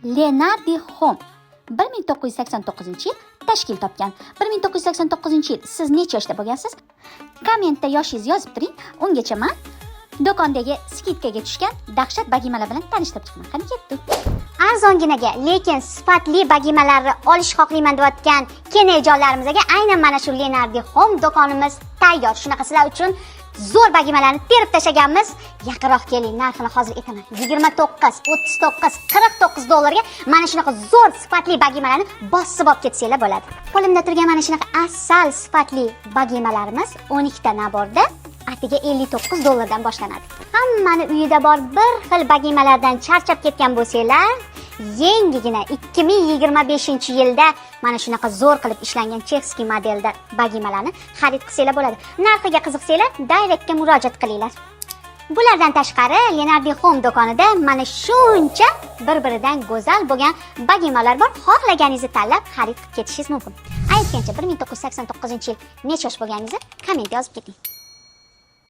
Leonardo Home 1989-yil tashkil topgan. 1989-yil siz necha yoshda bo'lgansiz? Kommentda yoshingizni yozib turing. Ungacha men do'kondagi skidkaga tushgan dahshat bagimalar bilan tanishtirib chiqaman. Qani ketdik. Arzonginaga, lekin sifatli bagimalarni olish xohlayman deyotgan kenejonlarimizga aynan mana shu Leonardo Home do'konimiz tayyor. Shunaqa sizlar uchun zo'r bagimalarni terib tashlaganmiz. Yaqinroq keling, narxini hozir aytaman. 29, 39, 49 dollarga mana shunaqa zo'r sifatli bagimalarni bosib olib ketsanglar bo'ladi. Qo'limda turgan mana shunaqa asal sifatli bagimalarimiz 12 ta naborda atiga 59 dollardan boshlanadi. Hammani uyida bor bir xil bagimalardan charchab ketgan bo'lsanglar, yengigina 2025-yilda mana shunaqa zo'r qilib ishlangan chexskiy modelda bagimalarni xarid qilsanglar bo'ladi. Narxiga qiziqsanglar, direktga murojaat qilinglar. Bulardan tashqari, Leonardo Home do'konida mana shuncha bir-biridan go'zal bo'lgan bagimalar bor. Xohlaganingizni tanlab xarid qilib ketishingiz mumkin. Aytgancha 1989-yil necha yosh bo'lganingizni kommentga yozib keting.